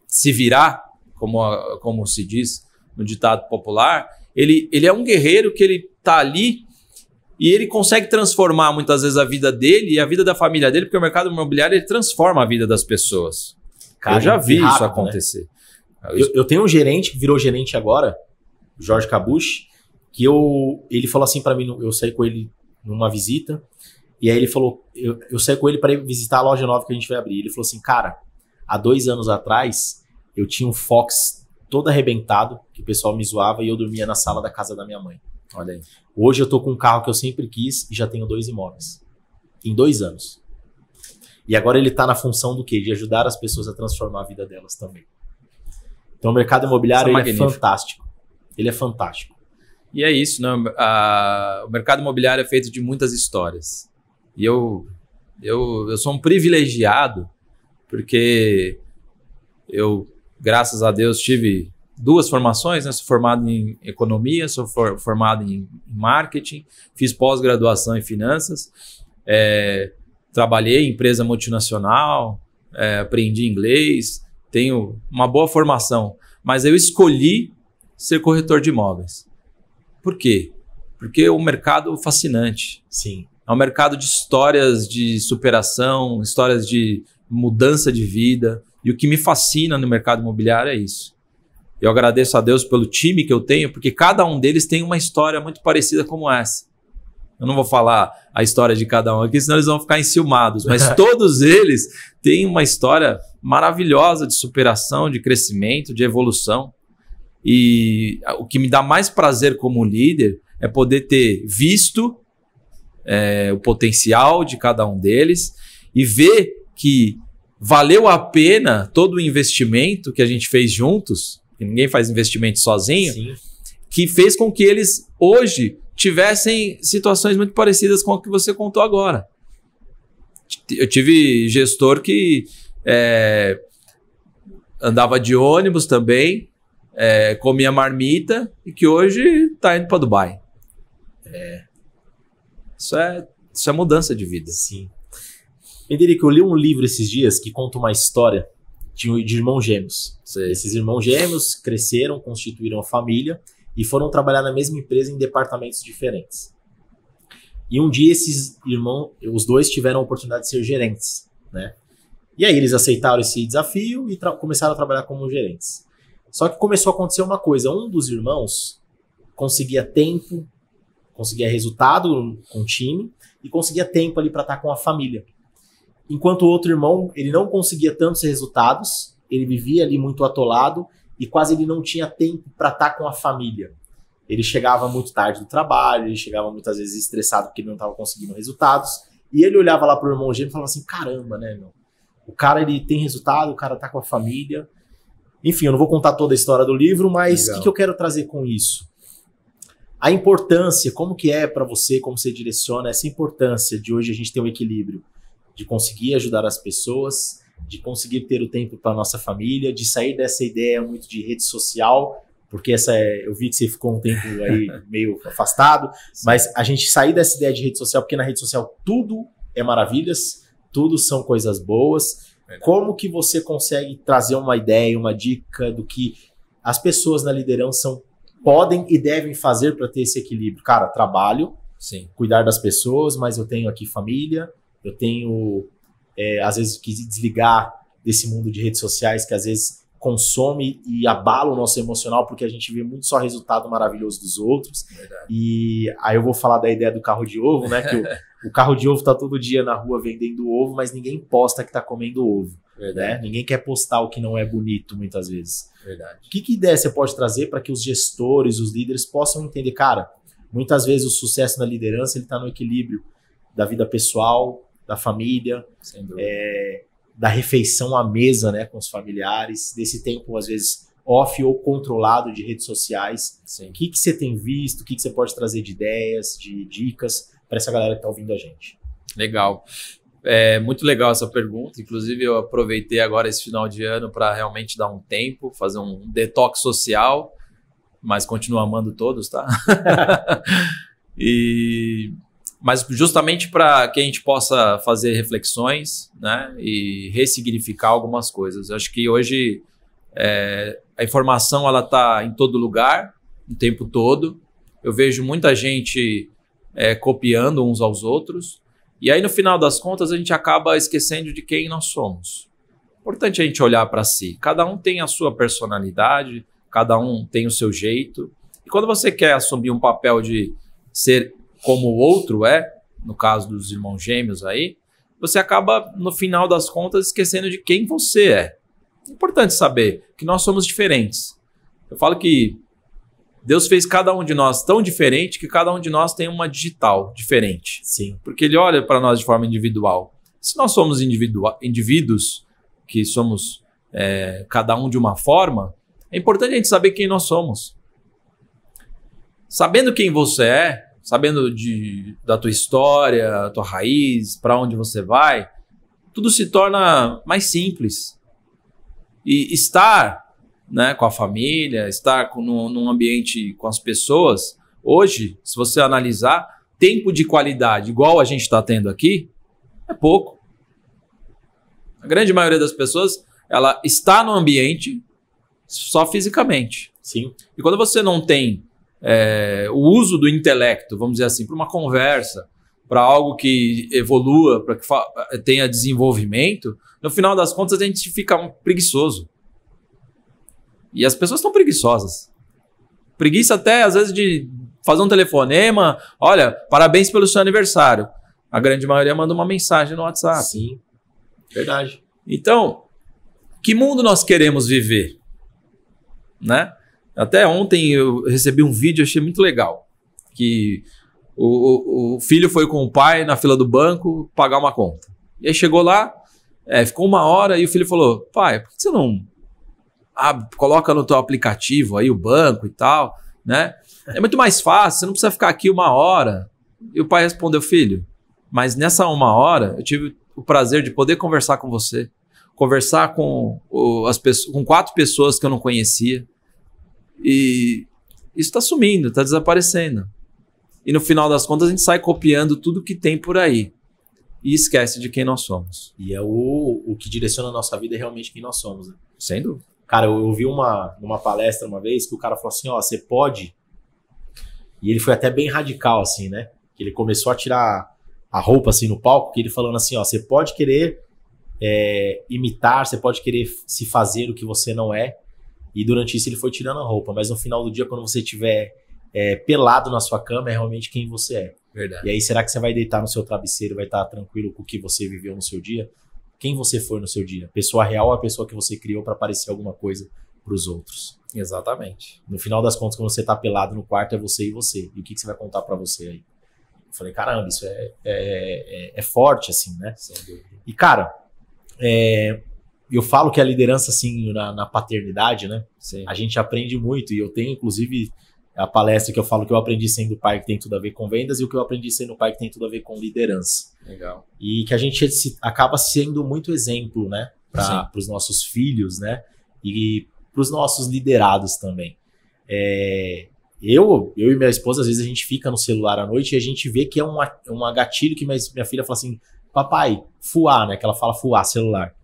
se virar, como se diz no ditado popular. Ele é um guerreiro que ele tá ali e ele consegue transformar muitas vezes a vida dele e a vida da família dele, porque o mercado imobiliário ele transforma a vida das pessoas. Cara, eu já vi rápido, isso acontecer. Né? Eu tenho um gerente que virou gerente agora, Jorge Cabucci, que ele falou assim para mim, eu saí com ele numa visita, e aí ele falou, eu saí com ele para visitar a loja nova que a gente vai abrir. Ele falou assim, cara, há 2 anos atrás, eu tinha um Fox todo arrebentado, que o pessoal me zoava, e eu dormia na sala da casa da minha mãe. Olha aí. Hoje eu tô com um carro que eu sempre quis e já tenho 2 imóveis. Em 2 anos. E agora ele tá na função do quê? De ajudar as pessoas a transformar a vida delas também. Então o mercado imobiliário ele é fantástico. Ele é fantástico. E é isso, né? O mercado imobiliário é feito de muitas histórias. E eu sou um privilegiado, porque eu, graças a Deus, tive 2 formações, né? Sou formado em economia, sou formado em marketing, fiz pós-graduação em finanças, trabalhei em empresa multinacional, aprendi inglês, tenho uma boa formação, mas eu escolhi ser corretor de imóveis. Por quê? Porque é um mercado fascinante. Sim. É um mercado de histórias de superação, histórias de mudança de vida, e o que me fascina no mercado imobiliário é isso. Eu agradeço a Deus pelo time que eu tenho, porque cada um deles tem uma história muito parecida como essa. Eu não vou falar a história de cada um aqui, senão eles vão ficar enciumados, mas todos eles têm uma história maravilhosa de superação, de crescimento, de evolução. E o que me dá mais prazer como líder é poder ter visto o potencial de cada um deles e ver que valeu a pena todo o investimento que a gente fez juntos, que ninguém faz investimento sozinho, Sim. que fez com que eles hoje tivessem situações muito parecidas com a que você contou agora. Eu tive gestor que andava de ônibus também, comia marmita e que hoje está indo para Dubai. Isso é mudança de vida. Sim. Menderico, eu li um livro esses dias que conta uma história de irmãos gêmeos. Sei. Esses irmãos gêmeos cresceram, constituíram a família e foram trabalhar na mesma empresa em departamentos diferentes. E um dia esses irmãos, os dois tiveram a oportunidade de ser gerentes, né? E aí eles aceitaram esse desafio e começaram a trabalhar como gerentes. Só que começou a acontecer uma coisa, um dos irmãos conseguia tempo, conseguia resultado com o time e conseguia tempo ali para estar com a família. enquanto o outro irmão, ele não conseguia tantos resultados, ele vivia ali muito atolado e quase ele não tinha tempo para estar com a família. Ele chegava muito tarde do trabalho, ele chegava muitas vezes estressado porque ele não estava conseguindo resultados, e ele olhava lá pro irmão gêmeo e falava assim, caramba, né, meu? O cara, ele tem resultado, o cara tá com a família. Enfim, eu não vou contar toda a história do livro, mas o que eu quero trazer com isso? A importância, como que é para você, como você direciona essa importância de hoje a gente ter um equilíbrio, de conseguir ajudar as pessoas, de conseguir ter o tempo para nossa família, de sair dessa ideia muito de rede social, porque eu vi que você ficou um tempo aí meio afastado, mas a gente sair dessa ideia de rede social, porque na rede social tudo é maravilhas, tudo são coisas boas. Como que você consegue trazer uma ideia, uma dica do que as pessoas na liderança podem e devem fazer para ter esse equilíbrio? Cara, trabalho, sim, cuidar das pessoas, mas eu tenho aqui família, eu tenho, às vezes, que desligar desse mundo de redes sociais que às vezes consome e abala o nosso emocional, porque a gente vê muito só resultado maravilhoso dos outros. Verdade. E aí eu vou falar da ideia do carro de ovo, né? Que o carro de ovo tá todo dia na rua vendendo ovo, mas ninguém posta que tá comendo ovo. Né? Ninguém quer postar o que não é bonito, muitas vezes. Verdade. Que ideia você pode trazer para que os gestores, os líderes possam entender? Cara, muitas vezes o sucesso na liderança ele tá no equilíbrio da vida pessoal, da família, sem dúvida, da refeição à mesa, né, com os familiares, desse tempo, às vezes, off ou controlado de redes sociais. sim. O que você tem visto? O que você pode trazer de ideias, de dicas para essa galera que está ouvindo a gente? Legal. É muito legal essa pergunta. Inclusive, eu aproveitei agora esse final de ano para realmente dar um tempo, fazer um detox social, mas continuo amando todos, tá? Mas justamente para que a gente possa fazer reflexões, né, e ressignificar algumas coisas. Eu acho que hoje a informação ela está em todo lugar, o tempo todo. Eu vejo muita gente copiando uns aos outros. E aí, no final das contas, a gente acaba esquecendo de quem nós somos. Importante a gente olhar para si. Cada um tem a sua personalidade, cada um tem o seu jeito. E quando você quer assumir um papel de ser como o outro no caso dos irmãos gêmeos aí, você acaba, no final das contas, esquecendo de quem você é. É importante saber que nós somos diferentes. Eu falo que Deus fez cada um de nós tão diferente que cada um de nós tem uma digital diferente. Sim. Porque ele olha para nós de forma individual. Se nós somos indivíduos que somos cada um de uma forma, é importante a gente saber quem nós somos. Sabendo quem você é, sabendo da tua história, a tua raiz, para onde você vai, tudo se torna mais simples. E estar, né, com a família, estar num ambiente com as pessoas, hoje, se você analisar, tempo de qualidade igual a gente está tendo aqui, é pouco. A grande maioria das pessoas, ela está no ambiente só fisicamente. Sim. E quando você não tem o uso do intelecto, vamos dizer assim, para uma conversa, para algo que evolua, para que tenha desenvolvimento, no final das contas a gente fica preguiçoso. E as pessoas estão preguiçosas. Preguiça até, às vezes, de fazer um telefonema. Olha, parabéns pelo seu aniversário. A grande maioria manda uma mensagem no WhatsApp. Sim, verdade. Então, que mundo nós queremos viver? Né? Até ontem eu recebi um vídeo, achei muito legal. Que o filho foi com o pai na fila do banco pagar uma conta. E aí chegou lá, ficou 1 hora e o filho falou, pai, por que você não coloca no teu aplicativo aí o banco e tal, né? É muito mais fácil, você não precisa ficar aqui 1 hora. E o pai respondeu, filho, mas nessa 1 hora eu tive o prazer de poder conversar com você, conversar com 4 pessoas que eu não conhecia. E isso está sumindo, está desaparecendo. E no final das contas a gente sai copiando tudo que tem por aí e esquece de quem nós somos. E o que direciona a nossa vida é realmente quem nós somos, né? Sem dúvida. Cara, eu ouvi numa palestra uma vez que o cara falou assim, ó, você pode... E ele foi até bem radical, assim, né? Que ele começou a tirar a roupa, assim, no palco, que ele falando assim, ó, você pode querer imitar, você pode querer se fazer o que você não é. E durante isso ele foi tirando a roupa. Mas no final do dia, quando você estiver pelado na sua cama, é realmente quem você é. Verdade. E aí, será que você vai deitar no seu travesseiro, vai estar tranquilo com o que você viveu no seu dia? Quem você foi no seu dia? Pessoa real ou a pessoa que você criou para parecer alguma coisa para os outros? Exatamente. No final das contas, quando você tá pelado no quarto, é você e você. E o que você vai contar para você aí? Eu falei, caramba, isso é forte, assim, né? Sem dúvida. E, cara, eu falo que a liderança, assim, na paternidade, né? Sim. A gente aprende muito. E eu tenho, inclusive, a palestra que eu falo que eu aprendi sendo pai, que tem tudo a ver com vendas, e o que eu aprendi sendo pai, que tem tudo a ver com liderança. Legal. E que a gente acaba sendo muito exemplo, né? Para os nossos filhos, né? E para os nossos liderados também. Eu e minha esposa, às vezes a gente fica no celular à noite e a gente vê que é um gatilho que minha filha fala assim, papai, fuar, né? Que ela fala fuar, celular.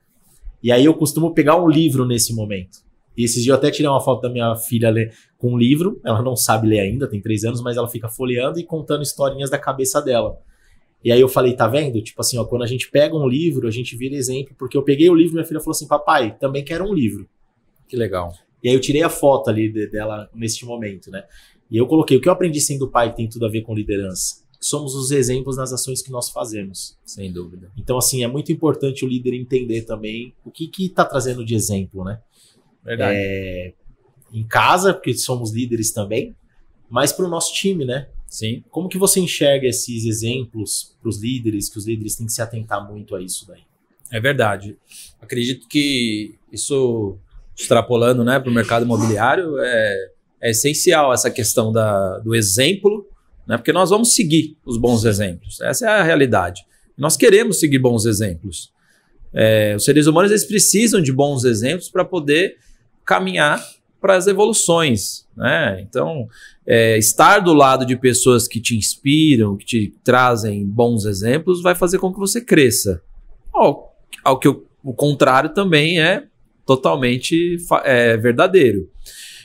E aí eu costumo pegar um livro nesse momento. E esses dias eu até tirei uma foto da minha filha com um livro, ela não sabe ler ainda, tem 3 anos, mas ela fica folheando e contando historinhas da cabeça dela. E aí eu falei, tá vendo? Tipo assim, ó, quando a gente pega um livro, a gente vira exemplo, porque eu peguei o livro e minha filha falou assim, papai, também quero um livro. Que legal. E aí eu tirei a foto ali dela neste momento, né? E eu coloquei, o que eu aprendi sendo pai que tem tudo a ver com liderança? Somos os exemplos nas ações que nós fazemos. Sem dúvida. Então, assim, é muito importante o líder entender também o que tá trazendo de exemplo, né? Verdade. Em casa, porque somos líderes também, mas para o nosso time, né? Sim. Como que você enxerga esses exemplos para os líderes, que os líderes têm que se atentar muito a isso daí? É verdade. Acredito que isso, extrapolando, né, para o mercado imobiliário, é essencial essa questão do exemplo, né, porque nós vamos seguir os bons exemplos. Essa é a realidade. Nós queremos seguir bons exemplos. Os seres humanos eles precisam de bons exemplos para poder caminhar para as evoluções, né? Então, estar do lado de pessoas que te inspiram, que te trazem bons exemplos, vai fazer com que você cresça. Ao que o contrário também é totalmente verdadeiro.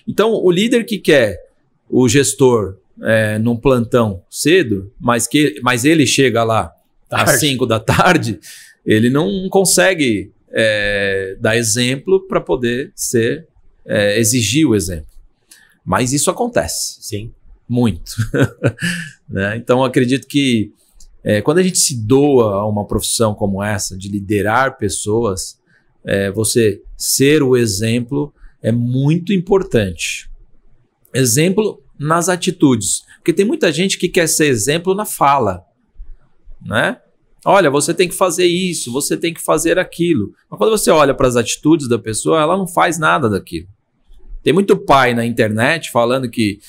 Então, o líder que quer o gestor num plantão cedo, mas ele chega lá às 5 da tarde, ele não consegue dar exemplo para poder exigir o exemplo. Mas isso acontece. Sim. Muito. Né? Então, acredito que quando a gente se doa a uma profissão como essa, de liderar pessoas, você ser o exemplo é muito importante. Exemplo nas atitudes. Porque tem muita gente que quer ser exemplo na fala, né? Olha, você tem que fazer isso, você tem que fazer aquilo. Mas quando você olha para as atitudes da pessoa, ela não faz nada daquilo. Tem muito pai na internet falando que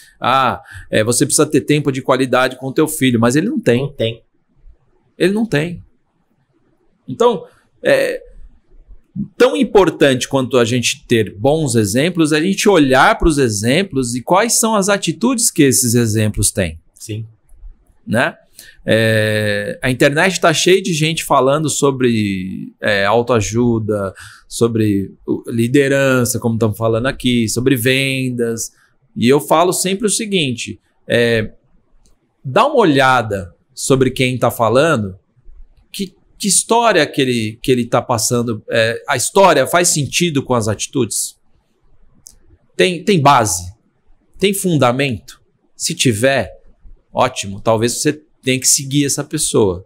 você precisa ter tempo de qualidade com o teu filho, mas ele não tem. Não tem. Ele não tem. Então, tão importante quanto a gente ter bons exemplos, é a gente olhar para os exemplos e quais são as atitudes que esses exemplos têm. Sim. Né? A internet está cheia de gente falando sobre autoajuda, sobre liderança, como estamos falando aqui, sobre vendas. E eu falo sempre o seguinte, dá uma olhada sobre quem está falando, que história que ele está passando, a história faz sentido com as atitudes? Tem base? Tem fundamento? Se tiver, ótimo, talvez você tenha que seguir essa pessoa.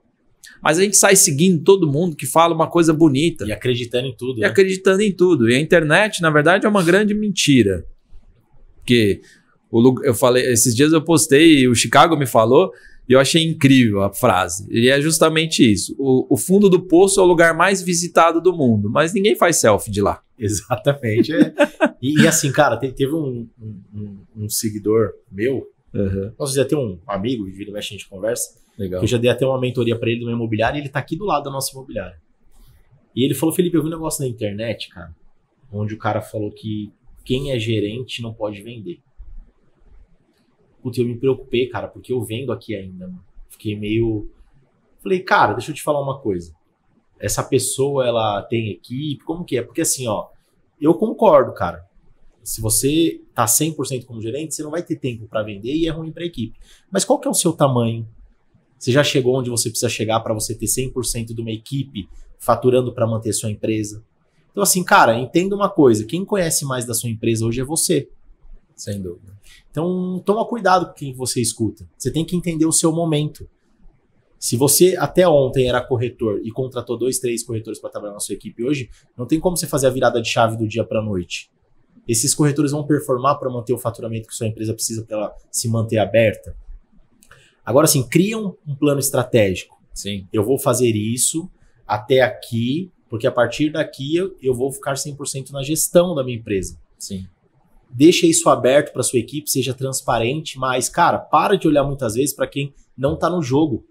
Mas a gente sai seguindo todo mundo que fala uma coisa bonita. E acreditando em tudo. E acreditando em tudo. E a internet, na verdade, é uma grande mentira. Porque eu falei, esses dias eu postei, o Chicago me falou, e eu achei incrível a frase. E é justamente isso. O fundo do poço é o lugar mais visitado do mundo, mas ninguém faz selfie de lá. Exatamente. E assim, cara, teve um seguidor meu. Uhum. Nós já tem um amigo, vira e mexe a gente conversa. Legal. Que eu já dei até uma mentoria pra ele de uma imobiliária e ele tá aqui do lado da nossa imobiliária. E ele falou, Felipe, eu vi um negócio na internet, cara, onde o cara falou que quem é gerente não pode vender. Putz, eu me preocupei, cara, porque eu vendo aqui ainda, mano. Fiquei meio... Falei, cara, deixa eu te falar uma coisa. Essa pessoa, ela tem equipe, como que é? Porque assim, ó, eu concordo, cara. Se você tá 100% como gerente, você não vai ter tempo para vender e é ruim para a equipe. Mas qual que é o seu tamanho? Você já chegou onde você precisa chegar para você ter 100% de uma equipe faturando para manter sua empresa? Então assim, cara, entenda uma coisa. Quem conhece mais da sua empresa hoje é você. Sem dúvida. Então toma cuidado com quem você escuta. Você tem que entender o seu momento. Se você até ontem era corretor e contratou 2, 3 corretores para trabalhar na sua equipe hoje, não tem como você fazer a virada de chave do dia para a noite. Esses corretores vão performar para manter o faturamento que sua empresa precisa para ela se manter aberta. Agora sim, cria um plano estratégico. Sim. Eu vou fazer isso até aqui, porque a partir daqui eu vou ficar 100% na gestão da minha empresa. Sim. Deixa isso aberto para sua equipe, seja transparente, mas, cara, para de olhar muitas vezes para quem não está no jogo.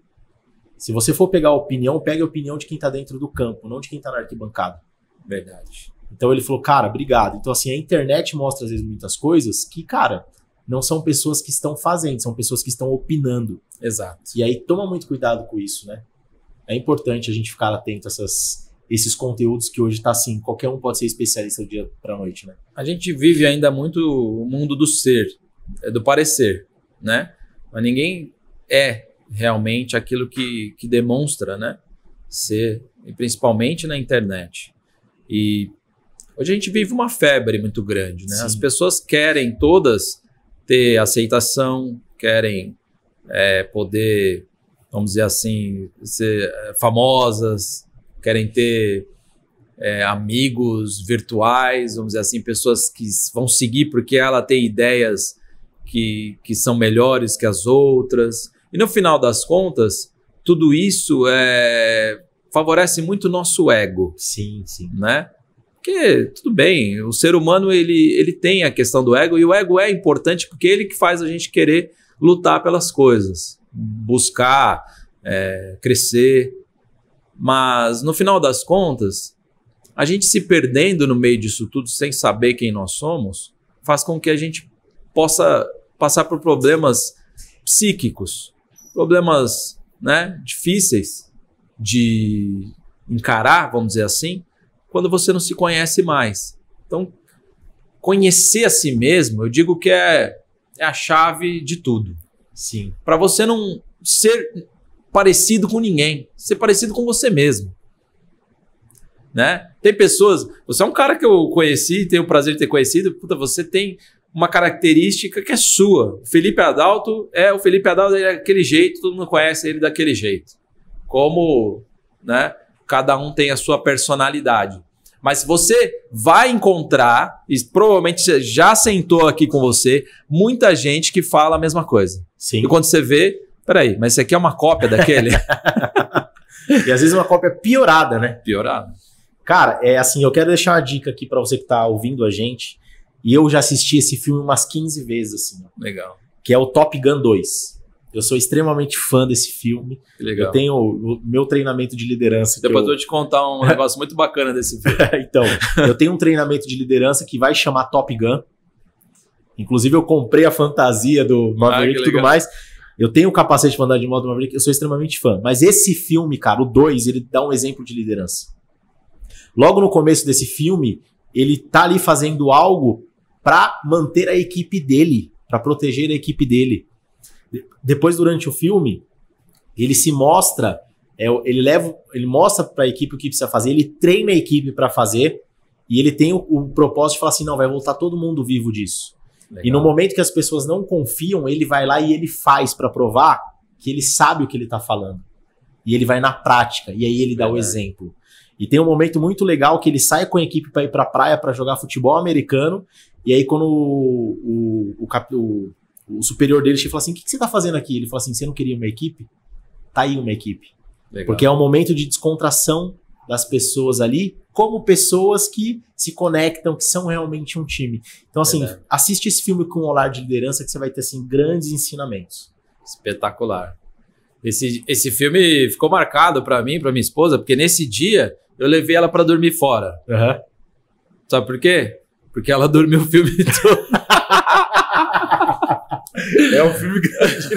Se você for pegar a opinião, pegue a opinião de quem está dentro do campo, não de quem está na arquibancada. Verdade. Então ele falou, cara, obrigado. Então assim, a internet mostra às vezes muitas coisas que, cara, não são pessoas que estão fazendo, são pessoas que estão opinando. Exato. E aí toma muito cuidado com isso, né? É importante a gente ficar atento a esses conteúdos que hoje tá assim, qualquer um pode ser especialista do dia pra noite, né? A gente vive ainda muito o mundo do ser, do parecer, né? Mas ninguém é realmente aquilo que demonstra, né? Ser, e principalmente na internet. E hoje a gente vive uma febre muito grande, né? Sim. As pessoas querem todas ter aceitação, querem poder, vamos dizer assim, ser famosas, querem ter amigos virtuais, vamos dizer assim, pessoas que vão seguir porque ela tem ideias que são melhores que as outras. E no final das contas, tudo isso favorece muito o nosso ego. Sim, sim. Né? Porque, tudo bem, o ser humano ele tem a questão do ego, e o ego é importante porque é ele que faz a gente querer lutar pelas coisas, buscar, crescer. Mas, no final das contas, a gente se perdendo no meio disso tudo, sem saber quem nós somos, faz com que a gente possa passar por problemas psíquicos, problemas, né, difíceis de encarar, vamos dizer assim, quando você não se conhece mais. Então, conhecer a si mesmo, eu digo que é a chave de tudo. Sim. Para você não ser parecido com ninguém, ser parecido com você mesmo. Né? Tem pessoas... Você é um cara que eu conheci, tenho o prazer de ter conhecido, puta, você tem uma característica que é sua. O Felipe Adalto é daquele jeito, todo mundo conhece ele daquele jeito. Como, né, cada um tem a sua personalidade. Mas você vai encontrar, e provavelmente já sentou aqui com você, muita gente que fala a mesma coisa. Sim. E quando você vê, peraí, mas isso aqui é uma cópia daquele? E às vezes uma cópia piorada, né? Piorada. Cara, assim, eu quero deixar uma dica aqui pra você que tá ouvindo a gente. E eu já assisti esse filme umas 15 vezes, assim. Legal. Que é o Top Gun 2. Eu sou extremamente fã desse filme. Que legal. Eu tenho o meu treinamento de liderança. Depois eu vou te contar um negócio muito bacana desse filme. Então, eu tenho um treinamento de liderança que vai chamar Top Gun. Inclusive, eu comprei a fantasia do Maverick e tudo mais. Eu tenho o capacete para andar de moto Maverick, eu sou extremamente fã. Mas esse filme, cara, o 2, ele dá um exemplo de liderança. Logo no começo desse filme, ele tá ali fazendo algo para manter a equipe dele, para proteger a equipe dele. Depois, durante o filme, ele se mostra, ele mostra para a equipe o que precisa fazer, ele treina a equipe para fazer, e ele tem o propósito de falar assim, não, vai voltar todo mundo vivo disso. Legal. E no momento que as pessoas não confiam, ele vai lá e ele faz para provar que ele sabe o que ele tá falando. E ele vai na prática, e aí ele dá o exemplo. E tem um momento muito legal que ele sai com a equipe para ir pra praia para jogar futebol americano, e aí quando o superior dele chega e fala assim, o que você tá fazendo aqui? Ele fala assim, você não queria uma equipe? Tá aí uma equipe. Legal. Porque é um momento de descontração das pessoas ali, como pessoas que se conectam, que são realmente um time. Então, assim, assiste esse filme com um olhar de liderança que você vai ter, assim, grandes ensinamentos. Espetacular. Esse filme ficou marcado para mim, para minha esposa, porque nesse dia eu levei ela para dormir fora. Uhum. Sabe por quê? Porque ela dormiu o filme todo. É um filme grande.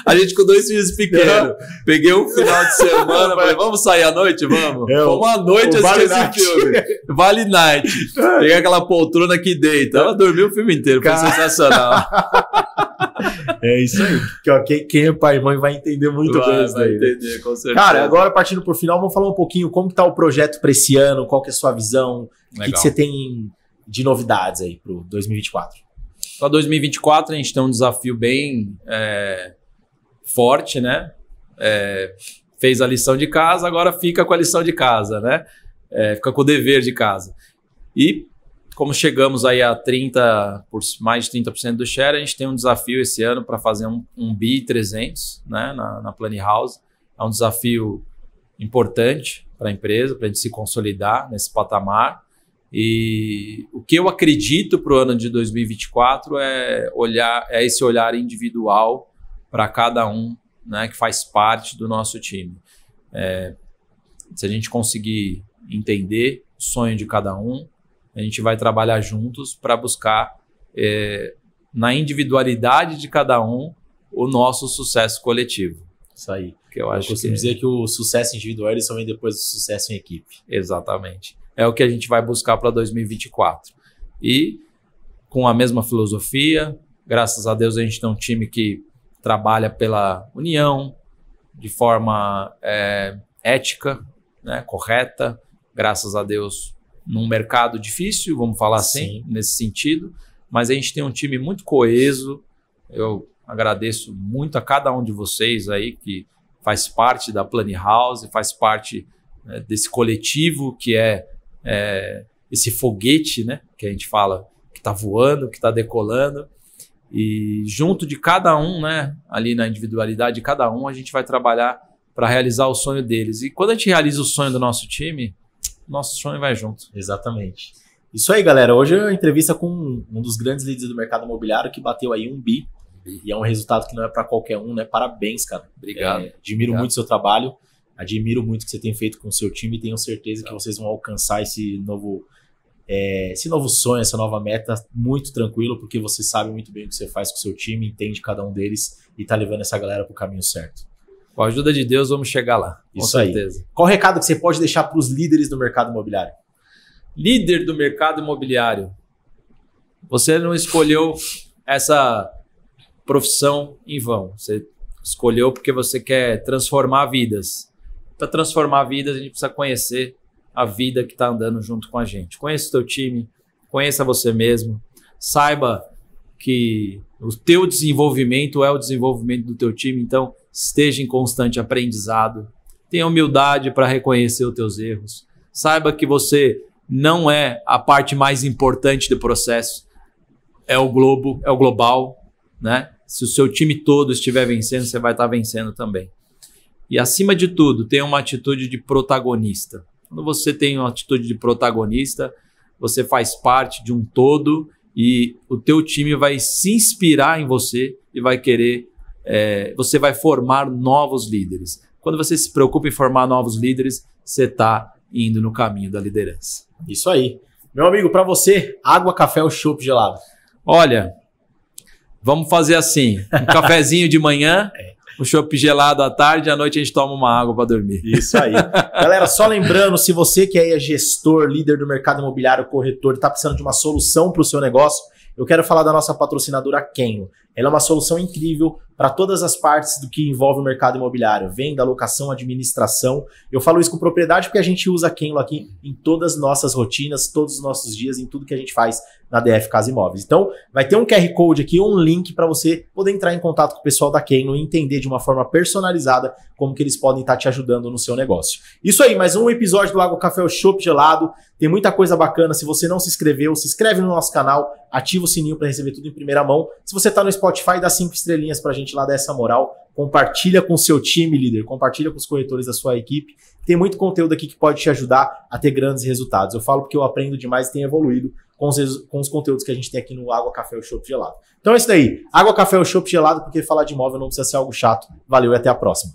A gente com 2 filhos pequenos. Peguei um final de semana, falei, vamos sair à noite? Vamos. Vamos à noite assistir esse filme. Vale Night. Peguei aquela poltrona aqui dentro. Ela dormiu o filme inteiro, foi sensacional. É isso aí. Quem é pai e mãe vai entender muito bem isso daí. Vai entender, com certeza. Cara, agora partindo por final, vamos falar um pouquinho como que tá o projeto para esse ano, qual que é a sua visão, o que você tem de novidades aí pro 2024. Para 2024 a gente tem um desafio bem forte, né? fez a lição de casa, agora fica com a lição de casa, né? Fica com o dever de casa. E como chegamos aí a mais de 30% do share, a gente tem um desafio esse ano para fazer um BI 300, né, na Plani House. É um desafio importante para a empresa, para a gente se consolidar nesse patamar. E o que eu acredito para o ano de 2024 é esse olhar individual para cada um, né, que faz parte do nosso time. Se a gente conseguir entender o sonho de cada um, a gente vai trabalhar juntos para buscar, na individualidade de cada um, o nosso sucesso coletivo. Isso aí. Que eu costumo dizer que o sucesso individual só vem depois do sucesso em equipe. Exatamente. É o que a gente vai buscar para 2024. E com a mesma filosofia, graças a Deus a gente tem um time que trabalha pela união, de forma ética, né, correta, graças a Deus, num mercado difícil, vamos falar assim, nesse sentido, mas a gente tem um time muito coeso. Eu agradeço muito a cada um de vocês aí que faz parte da Plani House, faz parte desse coletivo que esse foguete, né, que a gente fala que está voando, que está decolando, e junto de cada um, né, ali na individualidade de cada um, a gente vai trabalhar para realizar o sonho deles. E quando a gente realiza o sonho do nosso time, nosso sonho vai junto. Exatamente. Isso aí, galera. Hoje é uma entrevista com um dos grandes líderes do mercado imobiliário que bateu aí um bi. E é um resultado que não é para qualquer um, né? Parabéns, cara. Obrigado. Admiro muito o seu trabalho, admiro muito o que você tem feito com o seu time e tenho certeza que vocês vão alcançar esse novo sonho, essa nova meta muito tranquilo, porque você sabe muito bem o que você faz com o seu time, entende cada um deles e tá levando essa galera pro caminho certo. Com a ajuda de Deus, vamos chegar lá. Com certeza. Qual o recado que você pode deixar para os líderes do mercado imobiliário? Líder do mercado imobiliário. Você não escolheu essa profissão em vão. Você escolheu porque você quer transformar vidas. Para transformar vidas, a gente precisa conhecer a vida que está andando junto com a gente. Conheça o teu time, conheça você mesmo. Saiba que o teu desenvolvimento é o desenvolvimento do teu time, então esteja em constante aprendizado. Tenha humildade para reconhecer os teus erros. Saiba que você não é a parte mais importante do processo. É o global, né? Se o seu time todo estiver vencendo, você vai estar vencendo também. E acima de tudo, tenha uma atitude de protagonista. Quando você tem uma atitude de protagonista, você faz parte de um todo e o teu time vai se inspirar em você e vai querer, você vai formar novos líderes. Quando você se preocupa em formar novos líderes, você está indo no caminho da liderança. Isso aí. Meu amigo, para você, água, café ou chopp gelado? Olha, vamos fazer assim, um cafezinho de manhã, um chopp gelado à tarde, à noite a gente toma uma água para dormir. Isso aí. Galera, só lembrando, se você que aí é gestor, líder do mercado imobiliário, corretor, está precisando de uma solução para o seu negócio, eu quero falar da nossa patrocinadora Kenlo. Ela é uma solução incrível para todas as partes do que envolve o mercado imobiliário. Venda, locação, administração. Eu falo isso com propriedade porque a gente usa a Kenlo aqui em todas as nossas rotinas, todos os nossos dias, em tudo que a gente faz na DF Casa Imóveis. Então, vai ter um QR Code aqui, um link para você poder entrar em contato com o pessoal da Kenlo e entender de uma forma personalizada como que eles podem estar te ajudando no seu negócio. Isso aí, mais um episódio do Água, Café ou Chopp Gelado. Tem muita coisa bacana. Se você não se inscreveu, se inscreve no nosso canal, ativa o sininho para receber tudo em primeira mão. Se você está no Spotify, dá 5 estrelinhas pra gente lá, dá essa moral. Compartilha com o seu time, líder. Compartilha com os corretores da sua equipe. Tem muito conteúdo aqui que pode te ajudar a ter grandes resultados. Eu falo porque eu aprendo demais e tenho evoluído com os conteúdos que a gente tem aqui no Água, Café ou Chopp Gelado. Então é isso daí. Água, Café ou Chopp Gelado, porque falar de imóvel não precisa ser algo chato. Valeu e até a próxima.